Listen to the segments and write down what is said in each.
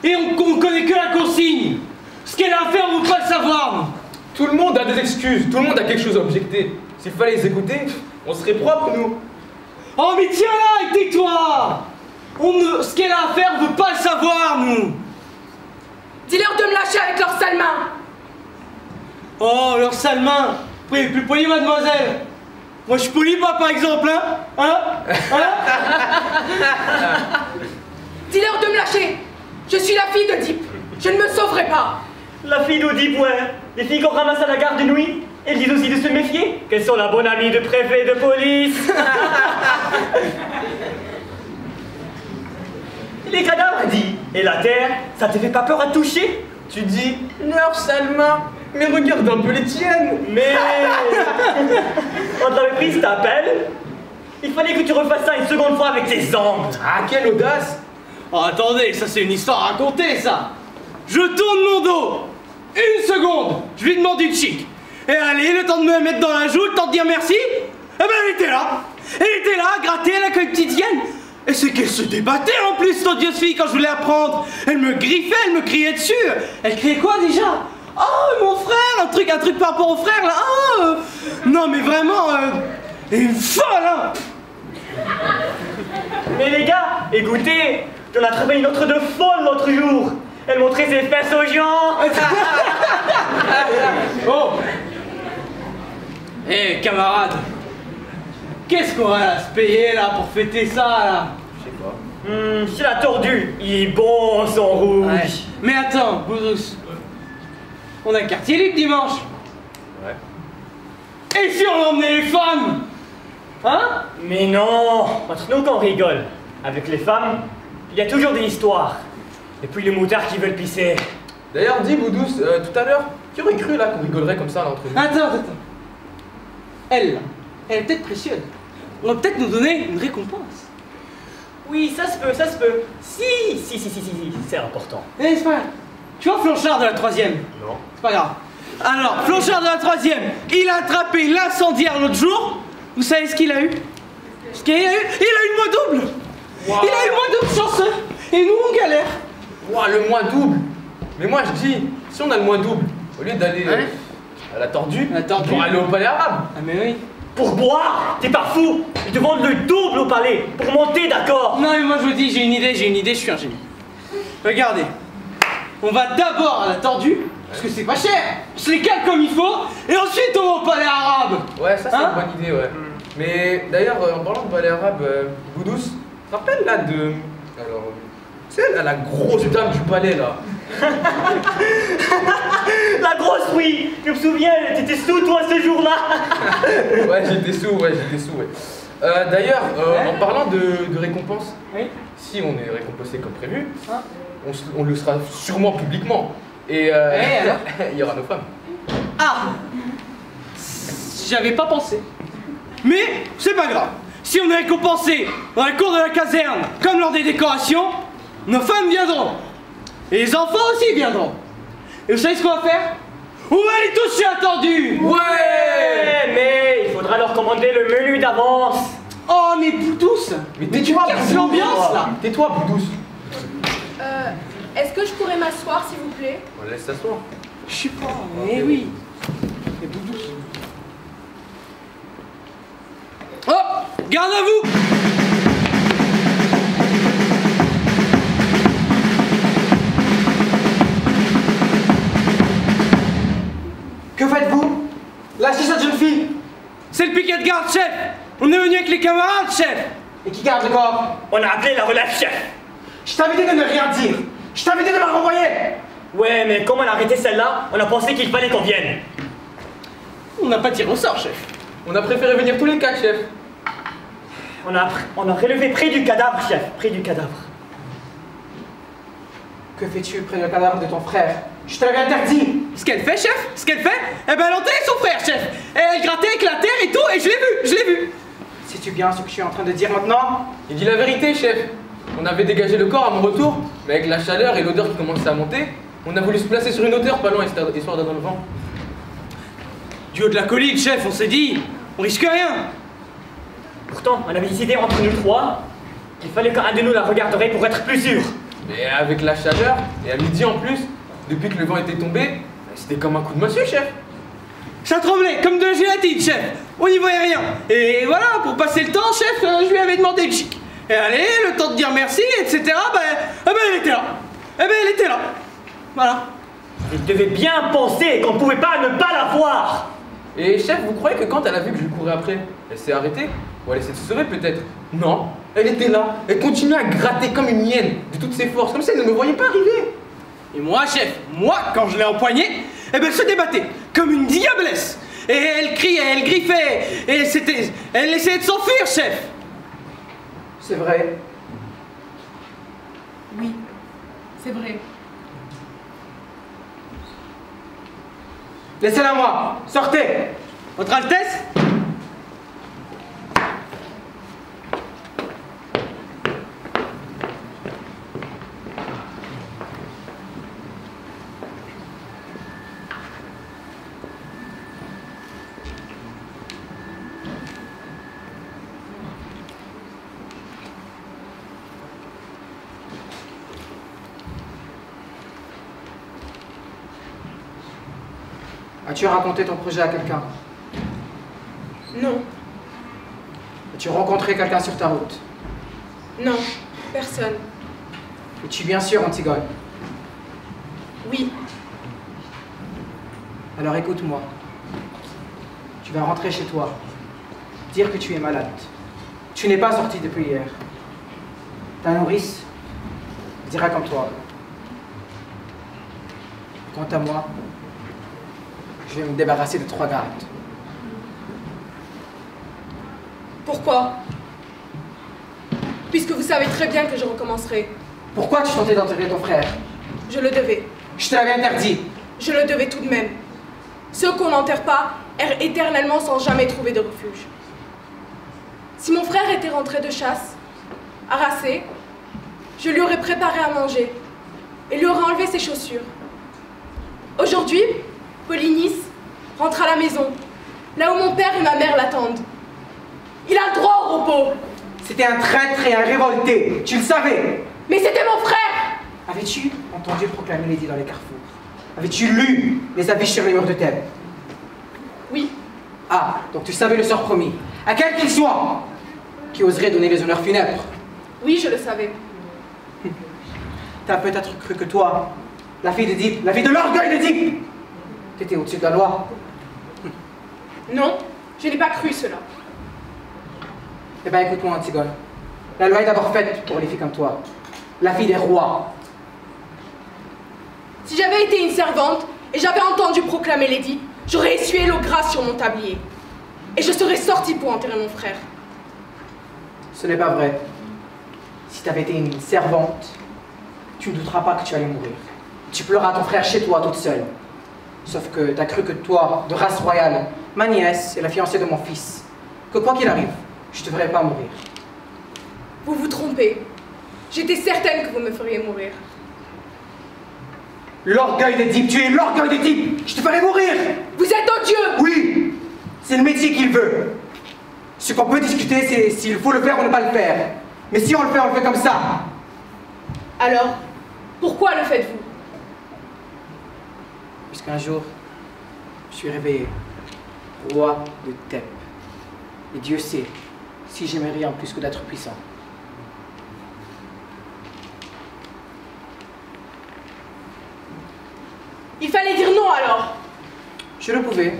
Et on connaît que la consigne. Ce qu'elle a à faire, on veut pas le savoir. Tout le monde a des excuses, tout le monde a quelque chose à objecter. S'il fallait les écouter, on serait propre, nous. Oh mais tiens là, et tais-toi. Ce qu'elle a à faire, on veut pas le savoir, nous. Dis-leur de me lâcher avec leurs sales mains. Oh, leurs sales mains. Oui, plus poli, mademoiselle. Moi, je suis poli, pas, par exemple, hein? Dis-leur de me lâcher. Je suis la fille de Deep. Je ne me sauverai pas. La fille d'Oedipe, ouais. Les filles qu'on ramasse à la gare de nuit. Elles disent aussi de se méfier, qu'elles sont la bonne amie de préfet de police. Les cadavres, dit. Et la terre, ça te fait pas peur à toucher? Tu dis, leurs sales mains, mais regarde un peu les tiennes. Mais... On t'avait prise ta pelle. Il fallait que tu refasses ça une seconde fois avec tes ongles. Ah, quelle audace. Oh, attendez, ça c'est une histoire à raconter, ça. Je tourne mon dos. Une seconde, je lui demande une chic. Et allez, le temps de me mettre dans la joue, le temps de dire merci. Eh ben, elle était là. Elle était là, grattée, elle a comme une petite hyène. Et c'est qu'elle se débattait en plus, cette odieuse fille, quand je voulais apprendre. Elle me griffait, elle me criait dessus. Elle criait quoi déjà? Oh, mon frère, un truc par rapport au frère, là. Oh, non, mais vraiment, elle est une folle, hein. Mais les gars, écoutez, j'en ai attrapé une autre de folle l'autre jour. Elle montrait ses fesses aux gens. Oh. Eh, camarade, qu'est-ce qu'on va se payer là pour fêter ça là? Je sais pas. C'est la tordue. Il est bon son rouge. Ouais. Mais attends, Boudous, on a quartier libre dimanche. Ouais. Et si on emmenait les femmes? Hein? Mais non, entre nous qu'on rigole. Avec les femmes, il y a toujours des histoires. Et puis les moutards qui veulent pisser. D'ailleurs, dis, Boudous, tout à l'heure, qui aurait cru là qu'on rigolerait comme ça là entre nous? Attends. Elle, là, elle est peut-être précieuse. On va peut-être nous donner une récompense. Oui, ça se peut, ça se peut. Si, c'est important. Eh, c'est pas grave. Tu vois Flanchard de la 3e? Non. C'est pas grave. Alors, Flanchard de la 3e, il a attrapé l'incendiaire l'autre jour. Vous savez ce qu'il a eu? Ce qu'il a eu? Il a eu le mois double. Wow. Il a eu le mois double chanceux. Et nous, on galère. Ouah, le mois double. Mais moi, je dis, si on a le mois double, au lieu d'aller à la tordue, pour aller au palais arabe. Ah mais oui. Pour boire? T'es pas fou? Ils te vendent le double au palais. Pour monter, d'accord? Non mais moi je vous dis, j'ai une idée, je suis un génie. Regardez, on va d'abord à la tordue, parce que c'est pas cher, on se les cale comme il faut, et ensuite on va au palais arabe. Ouais, ça c'est Hein? une bonne idée, ouais. Mais d'ailleurs, en parlant de palais arabe, Boudous, tu te rappelles là de... Alors, tu sais, là, la grosse dame du palais là. La grosse, oui. Je me souviens, t'étais sous toi ce jour-là. Ouais, j'étais sous, ouais. D'ailleurs, en parlant de récompense, Oui. si on est récompensé comme prévu, Hein? on le sera sûrement publiquement. Et alors il y aura nos femmes. Ah, j'avais pas pensé. Mais c'est pas grave. Si on est récompensé dans la cour de la caserne, comme lors des décorations, nos femmes viendront. Et les enfants aussi viendront. Et vous savez ce qu'on va faire? On va aller tous chez Attendu. Ouais, mais il faudra leur commander le menu d'avance. Oh mais Boudous, Mais tais-toi, casse l'ambiance là. Tais-toi, Boudous. Est-ce que je pourrais m'asseoir, s'il vous plaît? On laisse s'asseoir. Je sais pas, mais oui. Et Boudous. Oh, garde à vous. Que faites-vous? Lâchez cette jeune fille. C'est le piquet de garde, chef. On est venu avec les camarades, chef. Et qui garde le corps? On a appelé la relève chef. Je t'avais dit de ne rien dire. Je t'avais dit de la renvoyer. Ouais, mais comme on a arrêté celle-là, on a pensé qu'il fallait qu'on vienne. On n'a pas tiré au sort, chef. On a préféré venir tous les quatre, chef. On a relevé près du cadavre, chef. Près du cadavre. Que fais-tu près du cadavre de ton frère? Je te l'avais interdit. Ce qu'elle fait, chef, ce qu'elle fait, eh ben elle enterrait son frère, chef. Et elle grattait avec la terre et tout, et je l'ai vu. Sais-tu bien ce que je suis en train de dire maintenant? Il dit la vérité, chef. On avait dégagé le corps à mon retour, mais avec la chaleur et l'odeur qui commençait à monter, on a voulu se placer sur une hauteur pas loin, histoire d'être dans le vent. Du haut de la colline, chef, on s'est dit, on risque rien. Pourtant, on avait décidé entre nous trois qu'il fallait qu'un de nous la regarderait pour être plus sûr. Mais avec la chaleur, et à midi en plus, depuis que le vent était tombé, c'était comme un coup de massue, chef. Ça tremblait comme de la gélatine, chef. On n'y voyait rien. Et voilà, pour passer le temps, chef, je lui avais demandé le chic. Et allez, le temps de dire merci, etc. Elle était là. Elle était là. Voilà. Il devait bien penser qu'on ne pouvait pas ne pas la voir. Et chef, vous croyez que quand elle a vu que je lui courais après, elle s'est arrêtée? Ou elle essaie de se sauver peut-être? Non, elle était là, elle continuait à gratter comme une hyène de toutes ses forces, comme si elle ne me voyait pas arriver. Et moi, chef, quand je l'ai empoignée, elle se débattait comme une diablesse. Et elle criait, elle griffait, et elle essayait de s'enfuir, chef. C'est vrai. Oui, c'est vrai. Laissez-la moi. Sortez. Votre Altesse? As-tu raconté ton projet à quelqu'un? Non, As-tu rencontré quelqu'un sur ta route? non, personne. Es-tu bien sûr Antigone? Oui, Alors écoute-moi. Tu vas rentrer chez toi. Dire que tu es malade. Tu n'es pas sorti depuis hier. Ta nourrice dira comme toi. Quant à moi, je vais me débarrasser de 3 gardes. pourquoi? Puisque vous savez très bien que je recommencerai. Pourquoi tu tentais d'enterrer ton frère? Je le devais. Je te l'avais interdit. Je le devais tout de même. Ceux qu'on n'enterre pas errent éternellement sans jamais trouver de refuge. Si mon frère était rentré de chasse, harassé, je lui aurais préparé à manger et lui aurais enlevé ses chaussures. Aujourd'hui, Polynice rentre à la maison, là où mon père et ma mère l'attendent. Il a le droit au repos. C'était un traître et un révolté. Tu le savais. Mais c'était mon frère! Avais-tu entendu proclamer l'édit dans les carrefours? Avais-tu lu les affiches sur les murs de Thèbes? Oui, Ah, donc tu savais le sort promis. À quel qu'il soit, qui oserait donner les honneurs funèbres. oui, je le savais. T'as peut-être cru que toi, la fille d'Édipe, la fille de l'orgueil d'Édipe, t'étais au-dessus de la loi. Non, je n'ai pas cru cela. Eh ben écoute-moi, Antigone. La loi est d'abord faite pour les filles comme toi. La fille des rois. Si j'avais été une servante et j'avais entendu proclamer l'édit, j'aurais essuyé l'eau grasse sur mon tablier. Et je serais sortie pour enterrer mon frère. Ce n'est pas vrai. Si t'avais été une servante, tu ne douteras pas que tu allais mourir. Tu pleuras ton frère chez toi toute seule. Sauf que t'as cru que toi, de race royale, ma nièce est la fiancée de mon fils, que quoi qu'il arrive, je ne devrais pas mourir. Vous vous trompez. J'étais certaine que vous me feriez mourir. L'orgueil d'Édipe, tu es l'orgueil d'Édipe. Je te ferai mourir. Vous êtes odieux! Oui, c'est le métier qu'il veut. Ce qu'on peut discuter, c'est s'il faut le faire ou ne pas le faire. Mais si on le fait comme ça. Alors, pourquoi le faites-vous? Puisqu'un jour, je suis réveillé, roi de Thèbes. Et Dieu sait si j'aimais rien plus que d'être puissant. Il fallait dire non alors! Je le pouvais,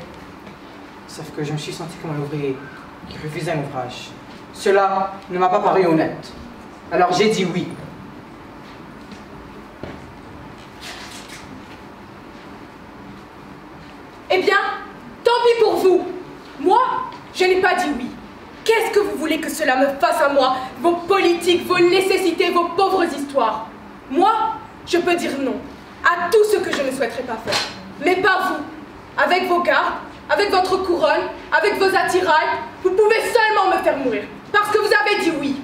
sauf que je me suis senti comme un ouvrier qui refusait un ouvrage. Cela ne m'a pas paru honnête. Alors j'ai dit oui. Eh bien, tant pis pour vous. Moi, je n'ai pas dit oui. Qu'est-ce que vous voulez que cela me fasse à moi? Vos politiques, vos nécessités, vos pauvres histoires. Moi, je peux dire non à tout ce que je ne souhaiterais pas faire. Mais pas vous. Avec vos gardes, avec votre couronne, avec vos attirails, vous pouvez seulement me faire mourir. Parce que vous avez dit oui.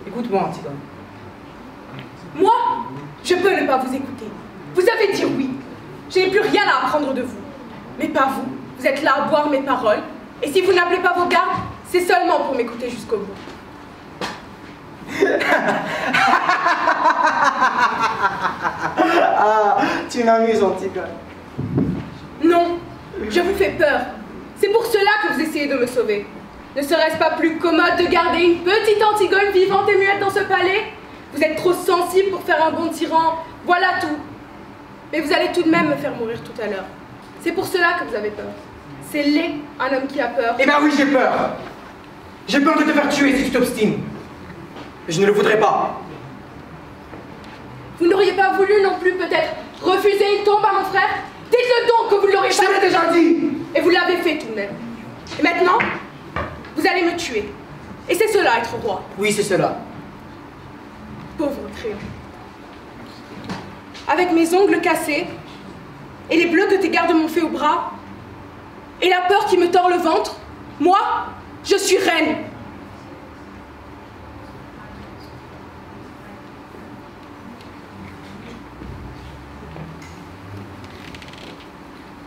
Écoute-moi, Antigone. Moi, je peux ne pas vous écouter. Vous avez dit oui. Je n'ai plus rien à apprendre de vous. Mais pas vous. Vous êtes là à boire mes paroles, et si vous n'appelez pas vos gardes, c'est seulement pour m'écouter jusqu'au bout. Ah, tu m'amuses, Antigone. Non, je vous fais peur. C'est pour cela que vous essayez de me sauver. Ne serait-ce pas plus commode de garder une petite Antigone vivante et muette dans ce palais? Vous êtes trop sensible pour faire un bon tyran, voilà tout. Mais vous allez tout de même me faire mourir tout à l'heure. C'est pour cela que vous avez peur. C'est laid, un homme qui a peur. Eh ben oui, j'ai peur. J'ai peur de te faire tuer si tu t'obstines. Mais je ne le voudrais pas. Vous n'auriez pas voulu non plus peut-être refuser une tombe à mon frère? Dites-le donc que vous ne l'auriez Je pas. te l'ai déjà dit. Et vous l'avez fait tout de même. Et maintenant, vous allez me tuer. Et c'est cela être roi. Oui, c'est cela. Pauvre Créon. Avec mes ongles cassés, et les bleus que tes gardes m'ont fait au bras, et la peur qui me tord le ventre, moi, je suis reine.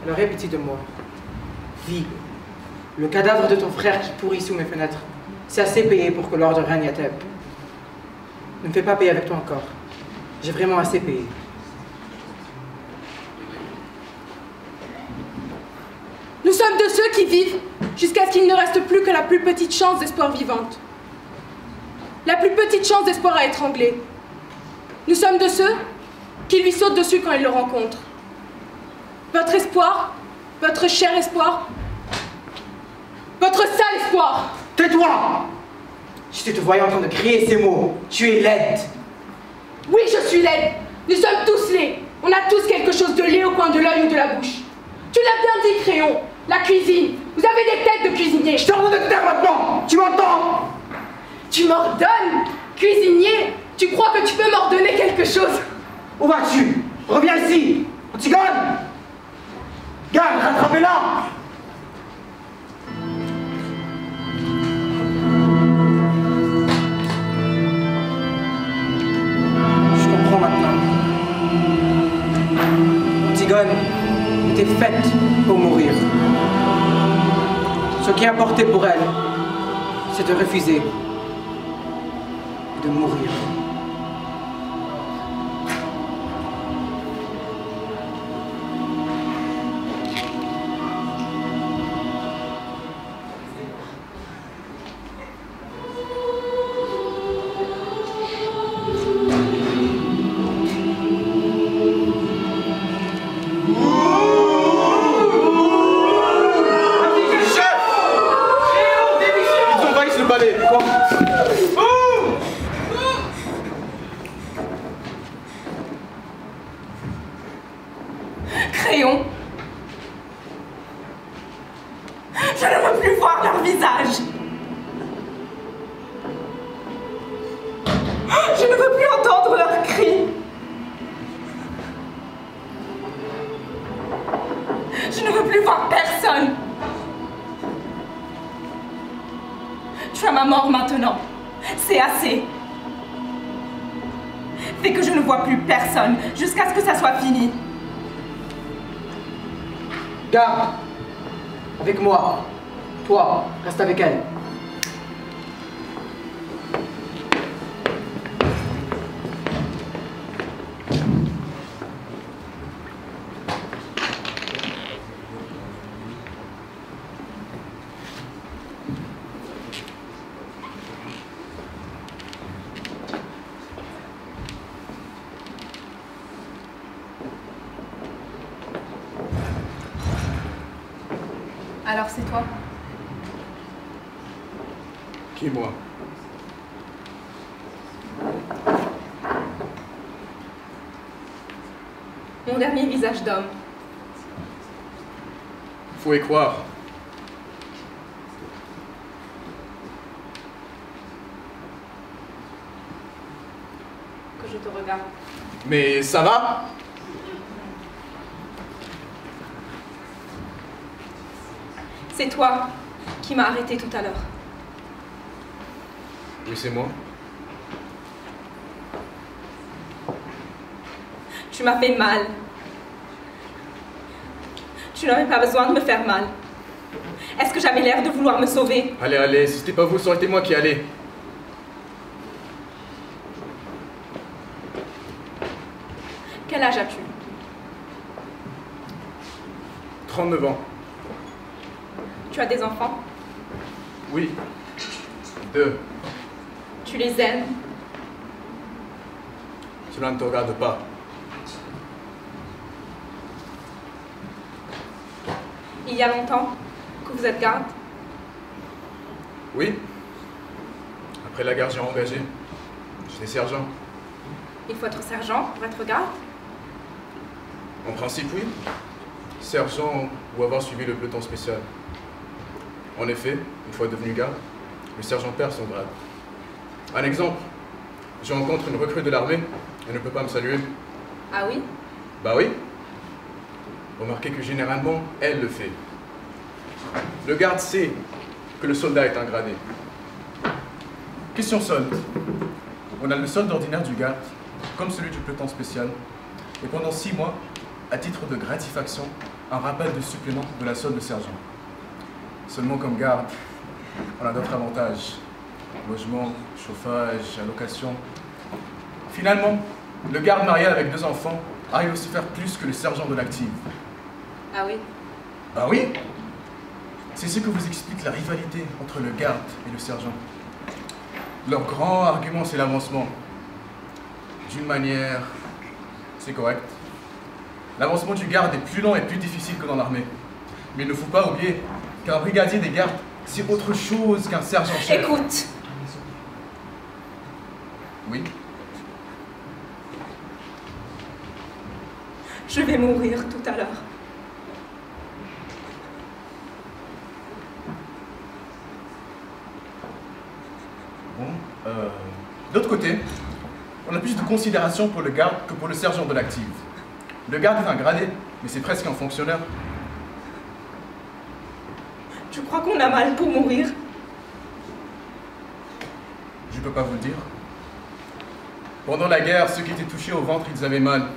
Alors aie pitié de moi. Vis. Le cadavre de ton frère qui pourrit sous mes fenêtres, c'est assez payé pour que l'ordre règne à Thèbes. Ne me fais pas payer avec toi encore. J'ai vraiment assez payé. Nous sommes de ceux qui vivent jusqu'à ce qu'il ne reste plus que la plus petite chance d'espoir vivante. La plus petite chance d'espoir à étrangler. Nous sommes de ceux qui lui sautent dessus quand ils le rencontrent. Votre espoir, votre cher espoir, votre sale espoir. Tais-toi! Je te voyais en train de crier ces mots. Tu es laide. Oui, je suis laide. Nous sommes tous laids. On a tous quelque chose de laid au coin de l'œil ou de la bouche. Tu l'as bien dit, Créon. La cuisine. Vous avez des têtes de cuisinier. Je t'ordonne de te taire maintenant. Tu m'entends? Tu m'ordonnes? Cuisinier? Tu crois que tu peux m'ordonner quelque chose? Où vas-tu? Reviens ici. Antigone! Garde, rattrapez-la! Je comprends maintenant. Antigone était faite pour mourir. Ce qui importait pour elle, c'est de refuser et de mourir. Créon. Je ne veux plus voir leur visage. Je ne veux plus entendre leurs cris. Je ne veux plus voir personne. Tu as ma mort maintenant. C'est assez. Fais que je ne vois plus personne jusqu'à ce que ça soit fini. Garde! Avec moi. Toi, reste avec elle. Alors c'est toi? Qui est moi? Mon dernier visage d'homme. Faut y croire. Que je te regarde. Mais ça va? C'est toi qui m'as arrêté tout à l'heure. Oui, c'est moi. Tu m'as fait mal. Tu n'avais pas besoin de me faire mal. Est-ce que j'avais l'air de vouloir me sauver? Allez, allez, si c'était pas vous, ça aurait été moi qui allais. Quel âge as-tu? 39 ans. Tu as des enfants? Oui. 2. Tu les aimes? Cela ne te regarde pas. Il y a longtemps que vous êtes garde? Oui. Après la guerre, j'ai engagé. J'étais sergent. Il faut être sergent pour être garde? En principe, oui. Sergent ou avoir suivi le peloton spécial. En effet, une fois devenu garde, le sergent perd son grade. Un exemple, je rencontre une recrue de l'armée, elle ne peut pas me saluer. Ah oui? Bah oui. Remarquez que généralement, elle le fait. Le garde sait que le soldat est un gradé. Question solde. On a le solde ordinaire du garde, comme celui du peloton spécial, et pendant 6 mois, à titre de gratification, un rappel de supplément de la solde de sergent. Seulement comme garde, on a d'autres avantages. Logement, chauffage, allocation. Finalement, le garde marié avec 2 enfants arrive aussi à faire plus que le sergent de l'active. Ah oui? Ah oui? C'est ce que vous explique la rivalité entre le garde et le sergent. Leur grand argument, c'est l'avancement. D'une manière, c'est correct. L'avancement du garde est plus lent et plus difficile que dans l'armée. Mais il ne faut pas oublier qu'un brigadier des gardes, c'est autre chose qu'un sergent-chef. Écoute, Oui? je vais mourir tout à l'heure. Bon, d'autre côté, on a plus de considération pour le garde que pour le sergent de l'active. Le garde est un gradé, mais c'est presque un fonctionnaire. Tu crois qu'on a mal pour mourir? Je peux pas vous le dire. Pendant la guerre, ceux qui étaient touchés au ventre, ils avaient mal.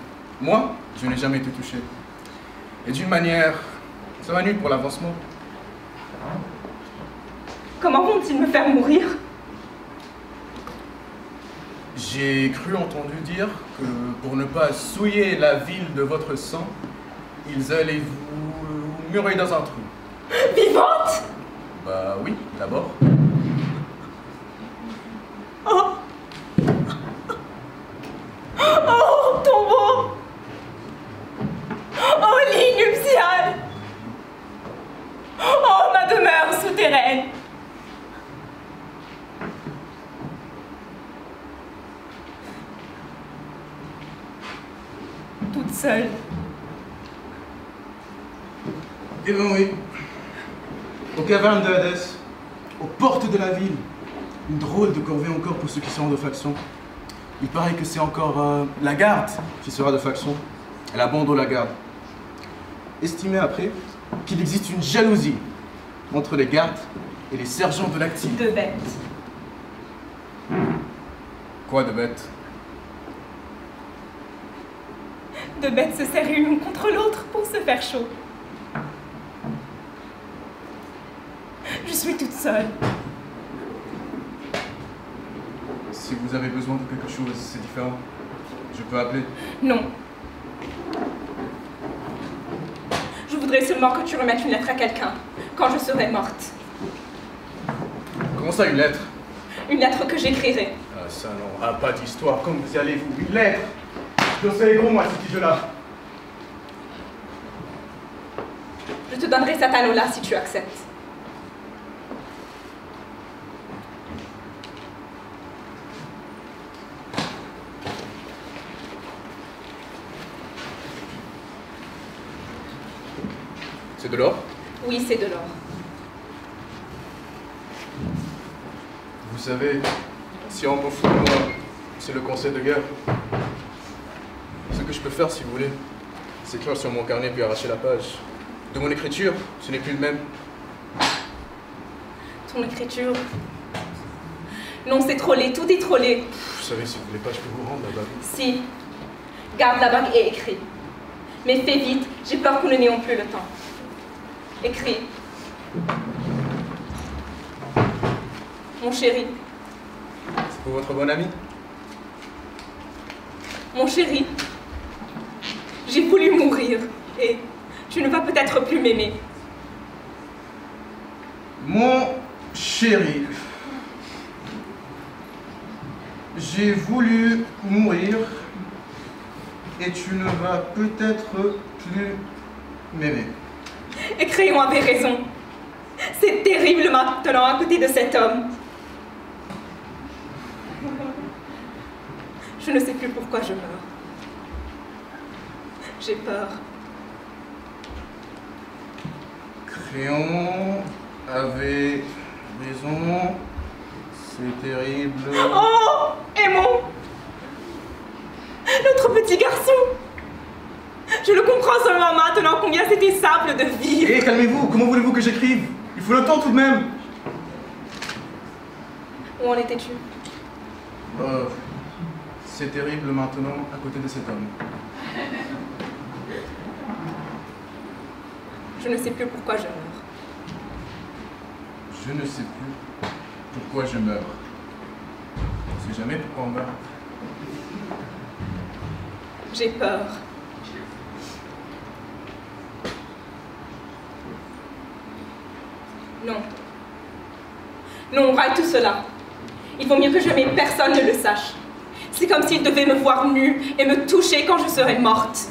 Moi, je n'ai jamais été touché. Et d'une manière, ça va nuit pour l'avancement. Comment vont-ils me faire mourir? J'ai cru entendu dire que pour ne pas souiller la ville de votre sang, ils allaient vous murer dans un trou. Vivante? Bah oui, d'abord. Oh! Oh, tombeau! Oh, lit nuptial! Oh, ma demeure souterraine! Toute seule. Eh bien oui. Aux cavernes de Hadès, aux portes de la ville. Une drôle de corvée encore pour ceux qui sont de faction. Il paraît que c'est encore la garde qui sera de faction. Elle abandonne la garde. Estimez après qu'il existe une jalousie entre les gardes et les sergents de l'active. De bête. Quoi de bête? De bêtes se serrent l'une contre l'autre pour se faire chaud. Je suis toute seule. Si vous avez besoin de quelque chose, c'est différent. Je peux appeler. Non. Je voudrais seulement que tu remettes une lettre à quelqu'un quand je serai morte. Comment ça, une lettre? Une lettre que j'écrirai. Ah ça non, ah pas d'histoire, comme vous y allez-vous? Une lettre? Je dois les gros moi, ce petit-là. Je te donnerai cet anneau-là si tu acceptes. C'est de l'or? Oui, c'est de l'or. Vous savez, si on m'en fout de moi, c'est le conseil de guerre. Ce que je peux faire, si vous voulez, c'est écrire sur mon carnet puis arracher la page. De mon écriture, ce n'est plus le même. Ton écriture. Non, c'est trop laid, tout est trop laid. Vous savez, si vous voulez pas, je peux vous rendre la bague. Si. Garde la bague et écris. Mais fais vite, j'ai peur que nous n'ayons plus le temps. Écris. Mon chéri, C'est pour votre bon ami? mon chéri, j'ai voulu mourir et tu ne vas peut-être plus m'aimer. Mon chéri, j'ai voulu mourir et tu ne vas peut-être plus m'aimer. Et Crayon avait raison. C'est terrible maintenant à côté de cet homme. Je ne sais plus pourquoi je meurs. J'ai peur. Crayon avait raison. C'est terrible. Oh, Aimon, notre petit garçon. Je le comprends seulement maintenant combien c'était simple de vivre. Hé, calmez-vous. Comment voulez-vous que j'écrive? Il faut le temps tout de même. Où en étais-tu? C'est terrible maintenant à côté de cet homme. Je ne sais plus pourquoi je meurs. Je ne sais plus pourquoi je meurs. Je ne sais jamais pourquoi on meurt. J'ai peur. Non. Non, raille tout cela. Il vaut mieux que jamais personne ne le sache. C'est comme s'il devait me voir nue et me toucher quand je serais morte.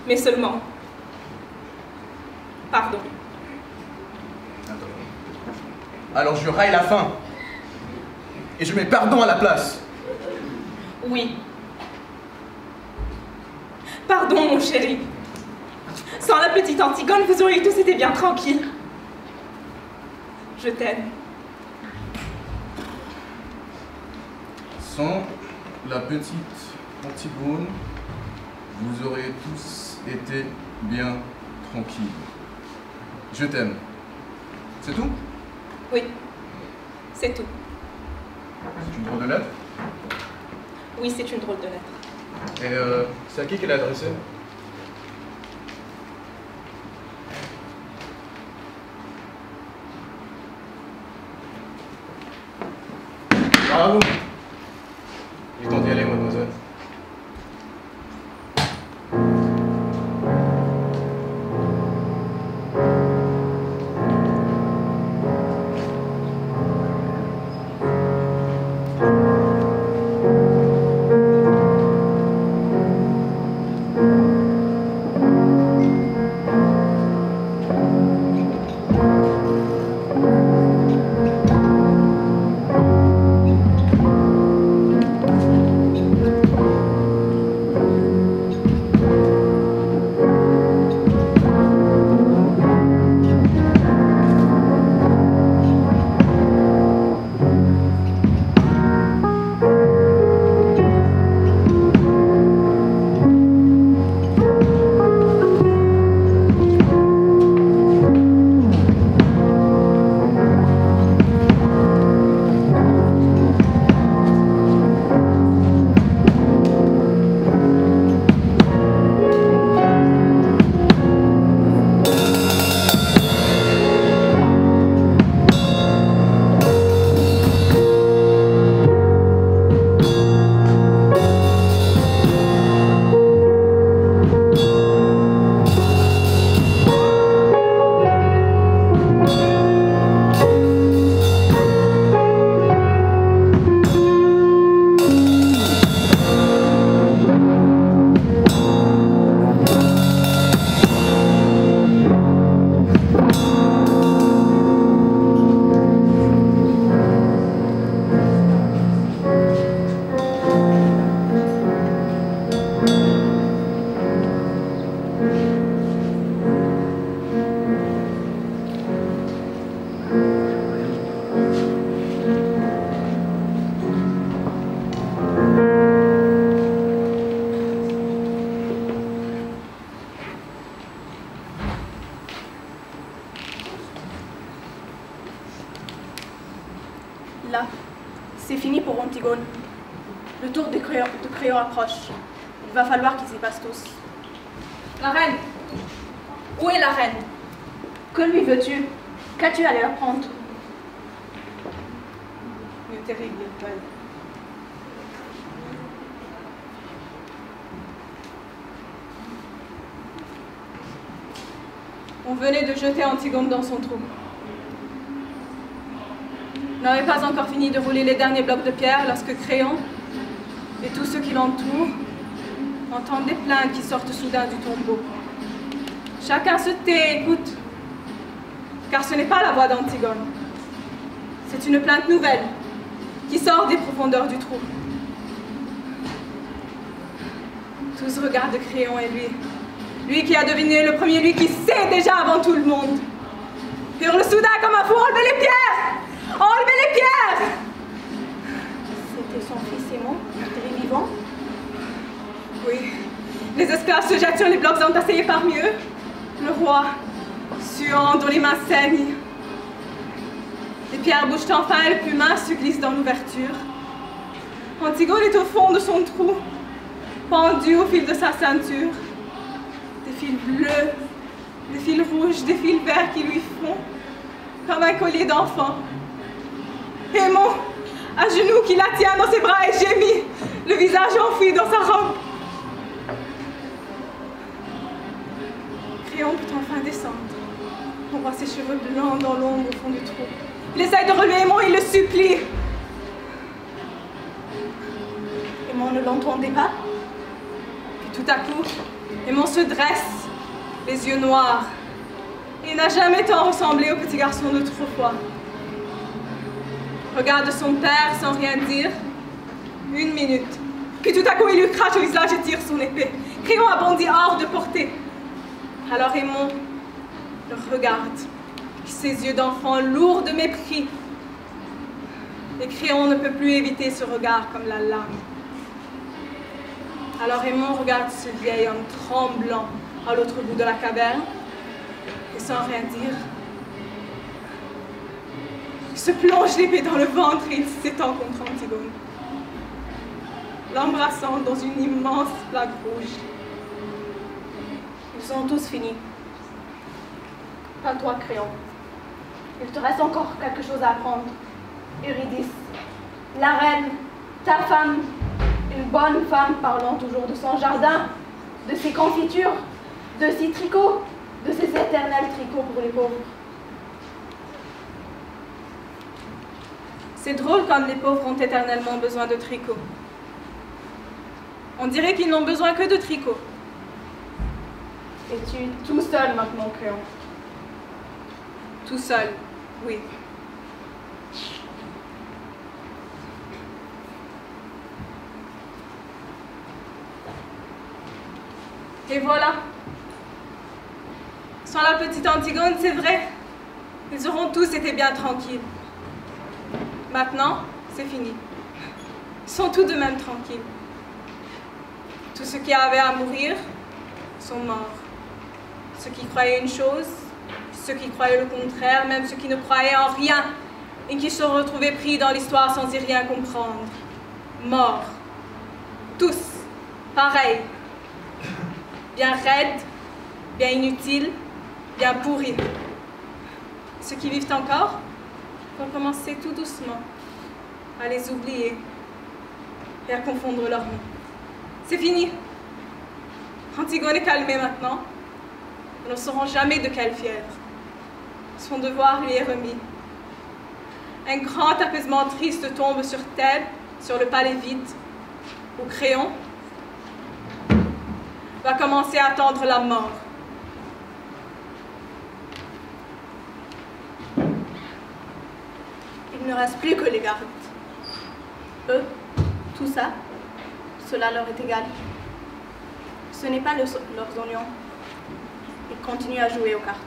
Mais seulement. Pardon. Alors je raille la fin. Et je mets pardon à la place. Oui. Pardon, mon chéri. Sans la petite Antigone, vous auriez tous été bien tranquilles. Je t'aime. Sans la petite Antigone, vous aurez tous été bien tranquilles. Je t'aime. C'est tout? Oui. C'est tout. C'est une drôle de lettre? Oui, c'est une drôle de lettre. Et c'est à qui qu'elle est adressée? Bravo! Il est temps d'y aller, mademoiselle. Là, c'est fini pour Antigone. Le tour de Crayon approche. Il va falloir qu'ils y passent tous. La reine. Où est la reine? Que lui veux-tu? Qu'as-tu à lui apprendre? Une terrible épreuve. On venait de jeter Antigone dans son trou. On n'avait pas encore fini de rouler les derniers blocs de pierre lorsque Créon et tous ceux qui l'entourent entendent des plaintes qui sortent soudain du tombeau. Chacun se tait et écoute, car ce n'est pas la voix d'Antigone. C'est une plainte nouvelle qui sort des profondeurs du trou. Tous regardent Créon et lui qui a deviné le premier, lui qui sait déjà avant tout le monde. Hurle soudain comme un fou, enlevez les pierres! Enlevez les pierres! C'était son fils Aimon, enterré vivant? Oui. Les esclaves se jettent sur les blocs entassés épargneux. Le roi, suant, dont les mains saignent. Les pierres bougent enfin et le plus mince se glisse dans l'ouverture. Antigone est au fond de son trou, pendu au fil de sa ceinture. Des fils bleus, des fils rouges, des fils verts qui lui font comme un collier d'enfant. Aimon, à genoux, qui la tient dans ses bras et gémit, le visage enfoui dans sa robe. Créon peut enfin descendre. On voit ses cheveux blancs dans l'ombre au fond du trou. Il essaye de relever Aimon, il le supplie. Aimon ne l'entendait pas? Puis tout à coup, Aimon se dresse, les yeux noirs. Il n'a jamais tant ressemblé au petit garçon d'autrefois. Regarde son père sans rien dire. 1 minute. Puis tout à coup, il lui crache au visage et tire son épée. Créon a bondi hors de portée. Alors Aimon le regarde, ses yeux d'enfant lourds de mépris. Et Créon ne peut plus éviter ce regard comme la lame. Alors Aimon regarde ce vieil homme tremblant à l'autre bout de la caverne, et sans rien dire, il se plonge l'épée dans le ventre et il s'étend contre Antigone, l'embrassant dans une immense plaque rouge. Ils sont tous finis. Pas toi, Créon. Il te reste encore quelque chose à apprendre. Eurydice, la reine, ta femme, une bonne femme parlant toujours de son jardin, de ses confitures, de ses tricots, de ses éternels tricots pour les pauvres. C'est drôle quand les pauvres ont éternellement besoin de tricot. On dirait qu'ils n'ont besoin que de tricot. Es-tu tout seul maintenant, Créon? Tout seul, oui. Et voilà. Sans la petite Antigone, c'est vrai, ils auront tous été bien tranquilles. Maintenant, c'est fini. Ils sont tout de même tranquilles. Tous ceux qui avaient à mourir sont morts. Ceux qui croyaient une chose, ceux qui croyaient le contraire, même ceux qui ne croyaient en rien et qui se sont retrouvés pris dans l'histoire sans y rien comprendre. Morts. Tous. Pareil. Bien raides, bien inutiles, bien pourris. Ceux qui vivent encore vont commencer tout doucement à les oublier et à confondre leurs noms. C'est fini. Antigone est calmée maintenant. Nous ne saurons jamais de quelle fièvre. Son devoir lui est remis. Un grand apaisement triste tombe sur Thèbes, sur le palais vide, où Créon va commencer à attendre la mort. Il ne reste plus que les gardes. Eux, tout ça, cela leur est égal. Ce n'est pas leurs oignons. Ils continuent à jouer aux cartes.